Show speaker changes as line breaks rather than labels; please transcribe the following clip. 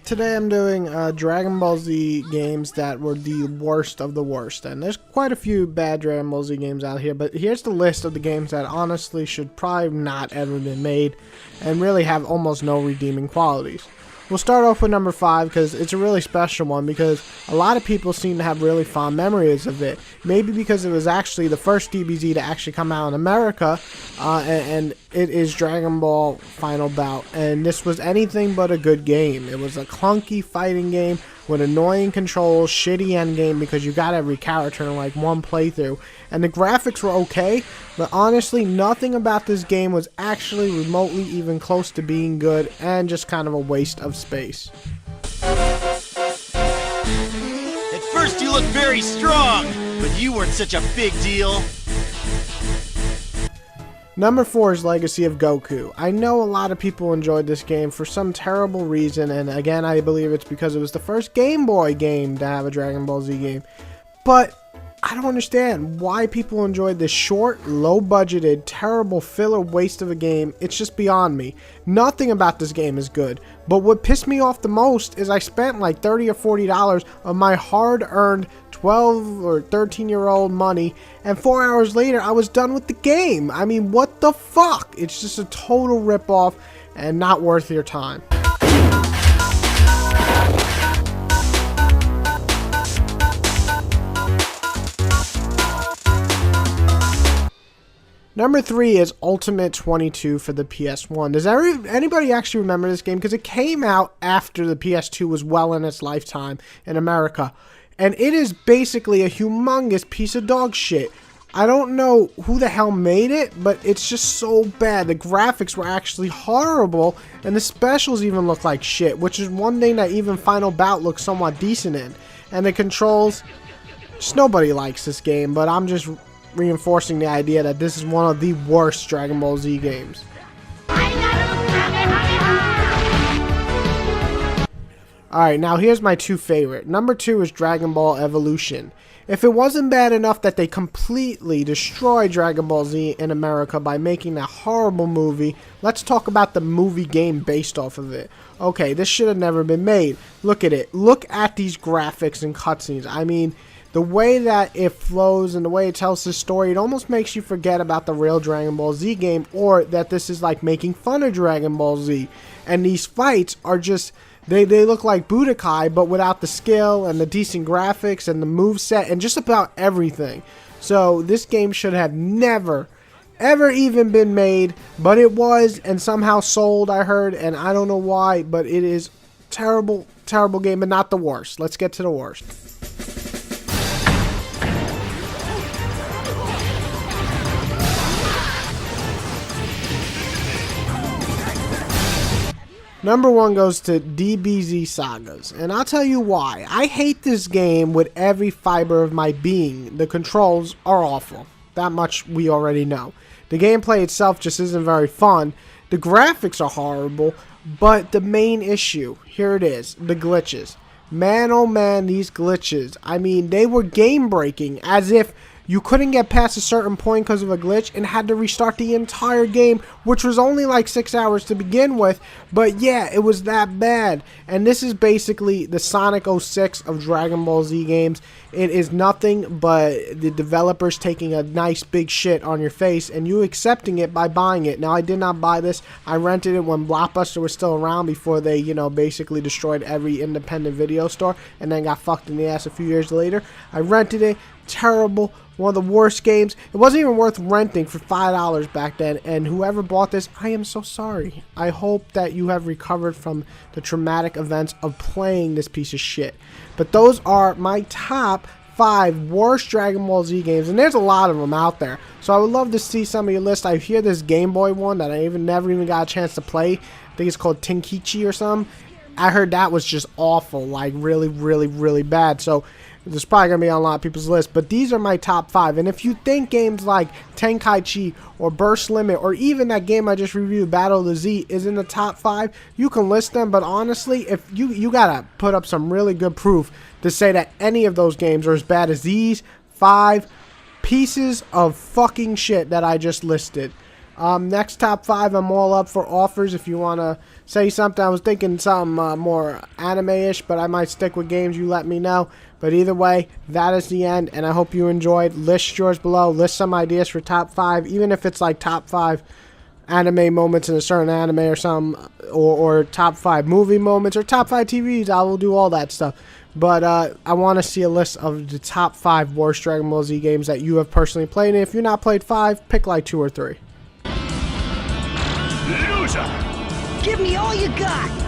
Today I'm doing Dragon Ball Z games that were the worst of the worst, and there's quite a few bad Dragon Ball Z games out here, but here's the list of the games that honestly should probably not ever been made and really have almost no redeeming qualities. We'll start off with number 5 because it's a really special one, because a lot of people seem to have really fond memories of it. Maybe because it was actually the first DBZ to actually come out in America, and it is Dragon Ball Final Bout. And this was anything but a good game. It was a clunky fighting game with annoying controls, shitty endgame because you got every character in like one playthrough. And the graphics were okay, but honestly nothing about this game was actually remotely even close to being good, and just kind of a waste of space.
At first you looked very strong, but you weren't such a big deal.
Number 4 is Legacy of Goku. I know a lot of people enjoyed this game for some terrible reason, and again I believe it's because it was the first Game Boy game to have a Dragon Ball Z game. But I don't understand why people enjoyed this short, low-budgeted, terrible filler waste of a game. It's just beyond me. Nothing about this game is good. But what pissed me off the most is I spent like $30 or $40 of my hard-earned 12 or 13-year-old money, and 4 hours later I was done with the game. I mean, what the fuck? It's just a total rip-off and not worth your time. Number 3 is Ultimate 22 for the PS1. Does anybody actually remember this game? Because it came out after the PS2 was well in its lifetime in America. And it is basically a humongous piece of dog shit. I don't know who the hell made it, but it's just so bad. The graphics were actually horrible, and the specials even look like shit, which is one thing that even Final Bout looks somewhat decent in. And the controls, just nobody likes this game, but I'm just reinforcing the idea that this is one of the worst Dragon Ball Z games. Alright, now here's my 2 favorite. Number 2 is Dragon Ball Evolution. If it wasn't bad enough that they completely destroyed Dragon Ball Z in America by making that horrible movie, let's talk about the movie game based off of it. Okay, this should have never been made. Look at it. Look at these graphics and cutscenes. I mean, the way that it flows and the way it tells the story, it almost makes you forget about the real Dragon Ball Z game, or that this is like making fun of Dragon Ball Z. And these fights are just, they look like Budokai, but without the skill and the decent graphics and the moveset and just about everything. So this game should have never, ever even been made, but it was, and somehow sold, I heard, and I don't know why, but it is terrible, terrible game, but not the worst. Let's get to the worst. Number 1 goes to DBZ Sagas, and I'll tell you why. I hate this game with every fiber of my being. The controls are awful. That much we already know. The gameplay itself just isn't very fun. The graphics are horrible, but the main issue, here it is, the glitches. Man, oh man, these glitches. I mean, they were game-breaking, as if you couldn't get past a certain point because of a glitch and had to restart the entire game, which was only like 6 hours to begin with. But yeah, it was that bad. And this is basically the Sonic 06 of Dragon Ball Z games. It is nothing but the developers taking a nice big shit on your face and you accepting it by buying it. Now, I did not buy this. I rented it when Blockbuster was still around before they, basically destroyed every independent video store and then got fucked in the ass a few years later. I rented it. Terrible. One of the worst games. It wasn't even worth renting for $5 back then, and whoever bought this, I am so sorry. I hope that you have recovered from the traumatic events of playing this piece of shit. But those are my top 5 worst Dragon Ball Z games, and there's a lot of them out there. So I would love to see some of your lists. I hear this Game Boy one that I never even got a chance to play. I think it's called Tenkichi or something. I heard that was just awful, like really, really, really bad. So there's probably going to be on a lot of people's lists, but these are my top 5. And if you think games like Tenkaichi or Burst Limit or even that game I just reviewed, Battle of the Z, is in the top 5, you can list them. But honestly, if you got to put up some really good proof to say that any of those games are as bad as these 5 pieces of fucking shit that I just listed. Next top 5, I'm all up for offers. If you want to say something, I was thinking something more anime-ish, but I might stick with games. You let me know. But either way, that is the end, and I hope you enjoyed. List yours below. List some ideas for top 5, even if it's like top 5 anime moments in a certain anime or something, or top 5 movie moments, or top 5 TVs. I will do all that stuff. But I want to see a list of the top 5 worst Dragon Ball Z games that you have personally played. And if you've not played 5, pick like 2 or 3.
Loser!
Give me all you got!